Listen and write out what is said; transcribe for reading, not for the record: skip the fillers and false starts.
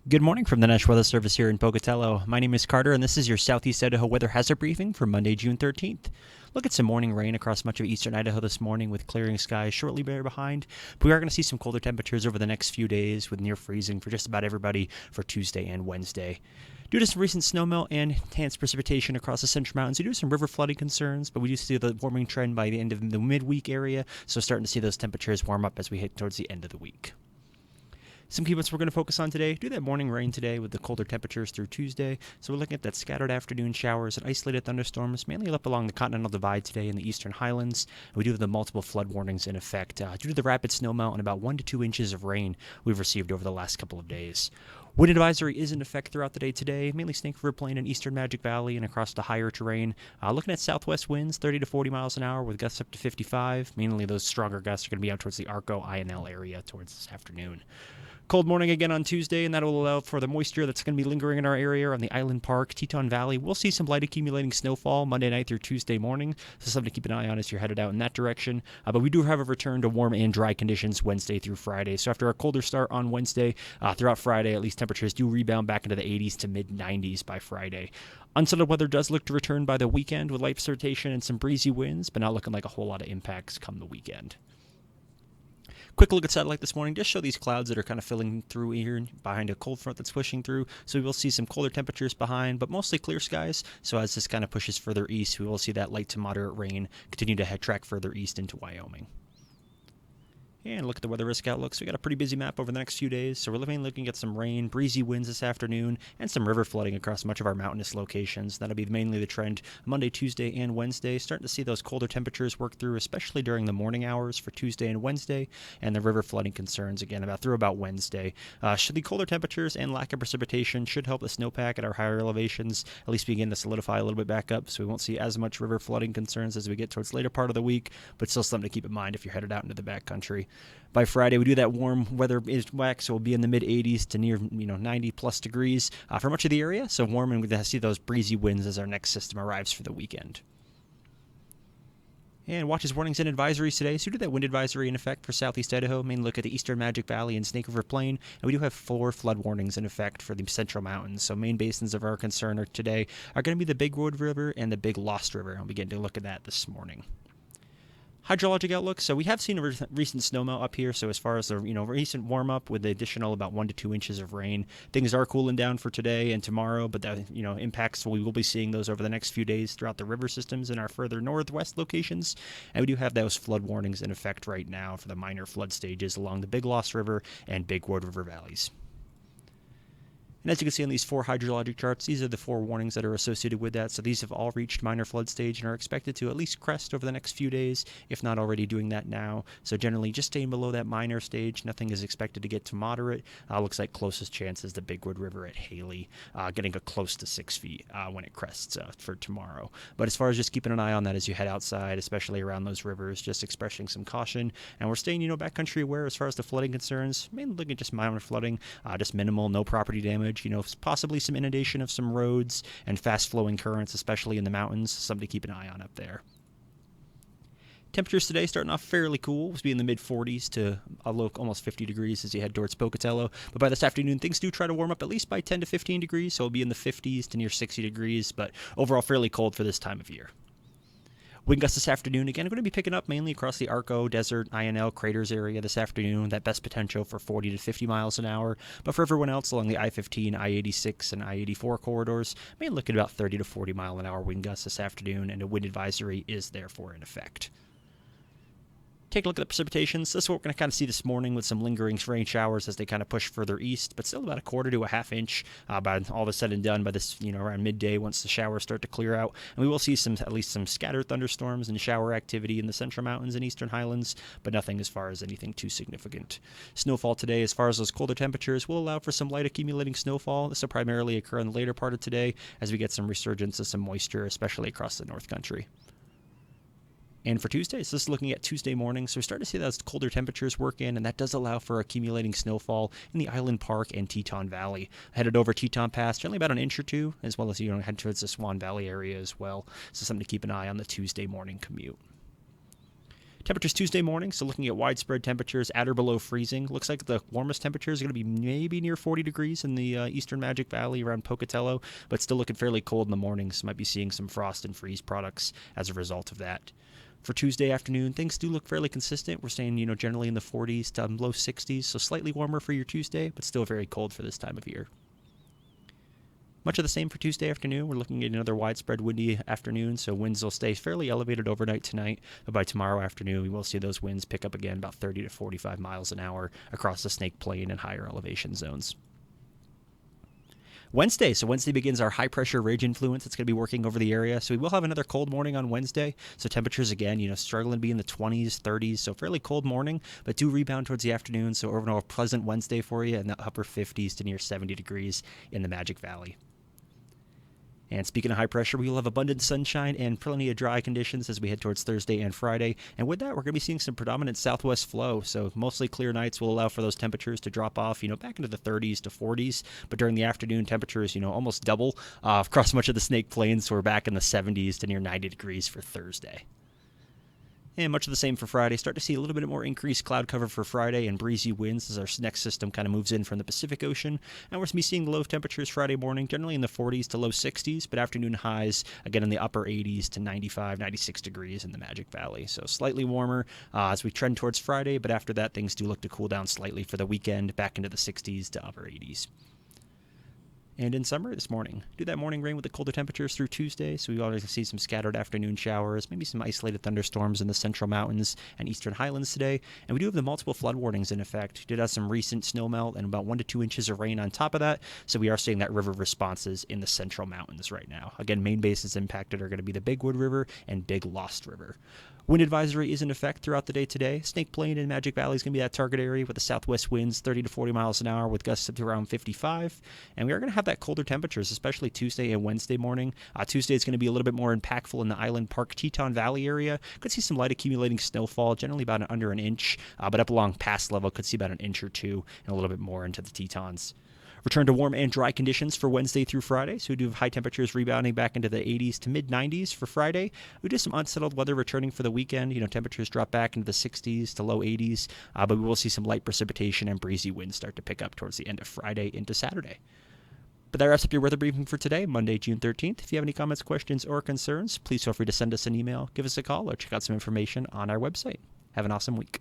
Good morning from the National Weather Service here in Pocatello. My name is Carter, and this is your Southeast Idaho Weather Hazard Briefing for Monday, June 13th. Look at some morning rain across much of eastern Idaho this morning with clearing skies shortly behind. But we are going to see some colder temperatures over the next few days with near freezing for just about everybody for Tuesday and Wednesday. Due to some recent snowmelt and enhanced precipitation across the Central Mountains, we do have some river flooding concerns, but we do see the warming trend by the end of the midweek area, so starting to see those temperatures warm up as we hit towards the end of the week. Some key points we're going to focus on today. Do that morning rain today with the colder temperatures through Tuesday. So we're looking at that scattered afternoon showers and isolated thunderstorms, mainly up along the Continental Divide today in the eastern highlands. And we do have the multiple flood warnings in effect due to the rapid snowmelt and about 1 to 2 inches of rain we've received over the last couple of days. Wind advisory is in effect throughout the day today, mainly Snake River Plain and eastern Magic Valley and across the higher terrain. Looking at southwest winds, 30 to 40 miles an hour with gusts up to 55. Mainly those stronger gusts are going to be out towards the Arco, INL area towards this afternoon. Cold morning again on Tuesday, and that will allow for the moisture that's going to be lingering in our area on the Island Park, Teton Valley. We'll see some light accumulating snowfall Monday night through Tuesday morning, so something to keep an eye on as you're headed out in that direction. But we do have a return to warm and dry conditions Wednesday through Friday. So after a colder start on Wednesday, throughout Friday, at least temperatures do rebound back into the 80s to mid-90s by Friday. Unsettled weather does look to return by the weekend with light precipitation and some breezy winds, but not looking like a whole lot of impacts come the weekend. Quick look at satellite this morning. Just show these clouds that are kind of filling through here behind a cold front that's pushing through. So we will see some colder temperatures behind, but mostly clear skies. So as this kind of pushes further east, we will see that light to moderate rain continue to track further east into Wyoming. And look at the weather risk outlook. So we got a pretty busy map over the next few days. So we're looking at some rain, breezy winds this afternoon, and some river flooding across much of our mountainous locations. That'll be mainly the trend Monday, Tuesday, and Wednesday. Starting to see those colder temperatures work through, especially during the morning hours for Tuesday and Wednesday, and the river flooding concerns again through about Wednesday. Should the colder temperatures and lack of precipitation should help the snowpack at our higher elevations at least begin to solidify a little bit back up, so we won't see as much river flooding concerns as we get towards the later part of the week, but still something to keep in mind if you're headed out into the backcountry. By Friday, we do that warm weather is back, so we'll be in the mid-80s to near 90-plus degrees for much of the area. So warm, and we're going to see those breezy winds as our next system arrives for the weekend. And watches, warnings, and advisories today. So we do that wind advisory in effect for southeast Idaho. Mainly look at the eastern Magic Valley and Snake River Plain. And we do have 4 flood warnings in effect for the Central Mountains. So main basins of our concern today are going to be the Big Wood River and the Big Lost River. I'll be getting to look at that this morning. Hydrologic outlook. So we have seen a recent snowmelt up here. So as far as the recent warm up with the additional about 1 to 2 inches of rain, things are cooling down for today and tomorrow. But that impacts, we will be seeing those over the next few days throughout the river systems in our further northwest locations. And we do have those flood warnings in effect right now for the minor flood stages along the Big Lost River and Big Wood River valleys. And as you can see on these 4 hydrologic charts, these are the 4 warnings that are associated with that. So these have all reached minor flood stage and are expected to at least crest over the next few days, if not already doing that now. So generally just staying below that minor stage. Nothing is expected to get to moderate. Looks like closest chance is the Big Wood River at Haley, getting a close to 6 feet when it crests for tomorrow. But as far as just keeping an eye on that as you head outside, especially around those rivers, just expressing some caution. And we're staying, backcountry aware as far as the flooding concerns. Mainly looking at just minor flooding, just minimal, no property damage. Possibly some inundation of some roads and fast-flowing currents, especially in the mountains. Something to keep an eye on up there. Temperatures today starting off fairly cool. We'll be in the mid-40s to a low almost 50 degrees as you head towards Pocatello. But by this afternoon, things do try to warm up at least by 10 to 15 degrees, so it'll be in the 50s to near 60 degrees, but overall fairly cold for this time of year. Wind gusts this afternoon, again, are going to be picking up mainly across the Arco, Desert, INL, Craters area this afternoon. That best potential for 40 to 50 miles an hour. But for everyone else along the I-15, I-86, and I-84 corridors, mainly looking at about 30 to 40 mile an hour wind gusts this afternoon, and a wind advisory is therefore in effect. Take a look at the precipitations. This is what we're going to kind of see this morning with some lingering rain showers as they kind of push further east, but still about a quarter to a half inch by all of a said and done by this, around midday once the showers start to clear out. And we will see at least some scattered thunderstorms and shower activity in the Central Mountains and Eastern Highlands, but nothing as far as anything too significant. Snowfall today, as far as those colder temperatures, will allow for some light accumulating snowfall. This will primarily occur in the later part of today as we get some resurgence of some moisture, especially across the North Country. And for Tuesday, so this is looking at Tuesday morning, so we're starting to see those colder temperatures work in, and that does allow for accumulating snowfall in the Island Park and Teton Valley. Headed over Teton Pass, generally about an inch or two, as well as head towards the Swan Valley area as well. So something to keep an eye on the Tuesday morning commute. Temperatures Tuesday morning, so looking at widespread temperatures at or below freezing. Looks like the warmest temperature is going to be maybe near 40 degrees in the eastern Magic Valley around Pocatello, but still looking fairly cold in the mornings. Might be seeing some frost and freeze products as a result of that. For Tuesday afternoon, things do look fairly consistent. We're staying, generally in the 40s to low 60s, so slightly warmer for your Tuesday, but still very cold for this time of year. Much of the same for Tuesday afternoon. We're looking at another widespread windy afternoon, so winds will stay fairly elevated overnight tonight, but by tomorrow afternoon, we will see those winds pick up again about 30 to 45 miles an hour across the Snake Plain and higher elevation zones. Wednesday begins our high-pressure ridge influence that's going to be working over the area. So we will have another cold morning on Wednesday. So temperatures, again, struggling to be in the 20s, 30s. So fairly cold morning, but do rebound towards the afternoon. So overall, a pleasant Wednesday for you in the upper 50s to near 70 degrees in the Magic Valley. And speaking of high pressure, we will have abundant sunshine and plenty of dry conditions as we head towards Thursday and Friday. And with that, we're going to be seeing some predominant southwest flow. So mostly clear nights will allow for those temperatures to drop off, back into the 30s to 40s. But during the afternoon, temperatures, almost double across much of the Snake Plains. So we're back in the 70s to near 90 degrees for Thursday. And much of the same for Friday. Start to see a little bit more increased cloud cover for Friday and breezy winds as our next system kind of moves in from the Pacific Ocean. And we're going to be seeing low temperatures Friday morning, generally in the 40s to low 60s, but afternoon highs, again, in the upper 80s to 95, 96 degrees in the Magic Valley. So slightly warmer as we trend towards Friday, but after that, things do look to cool down slightly for the weekend, back into the 60s to upper 80s. And in summary this morning, do that morning rain with the colder temperatures through Tuesday, so we already see some scattered afternoon showers, maybe some isolated thunderstorms in the Central Mountains and Eastern Highlands today. And we do have the multiple flood warnings in effect. We did have some recent snowmelt and about 1 to 2 inches of rain on top of that, so we are seeing that river responses in the Central Mountains right now. Again, main bases impacted are going to be the Big Wood River and Big Lost River. Wind advisory is in effect throughout the day today. Snake Plain and Magic Valley is going to be that target area with the southwest winds 30 to 40 miles an hour with gusts up to around 55. And we are going to have that colder temperatures, especially Tuesday and Wednesday morning. Tuesday is going to be a little bit more impactful in the Island Park, Teton Valley area. Could see some light accumulating snowfall, generally about under an inch, but up along pass level could see about an inch or two and a little bit more into the Tetons. Return to warm and dry conditions for Wednesday through Friday. So we do have high temperatures rebounding back into the 80s to mid-90s for Friday. We do some unsettled weather returning for the weekend. Temperatures drop back into the 60s to low 80s, but we will see some light precipitation and breezy winds start to pick up towards the end of Friday into Saturday. But that wraps up your weather briefing for today, Monday, June 13th. If you have any comments, questions, or concerns, please feel free to send us an email, give us a call, or check out some information on our website. Have an awesome week.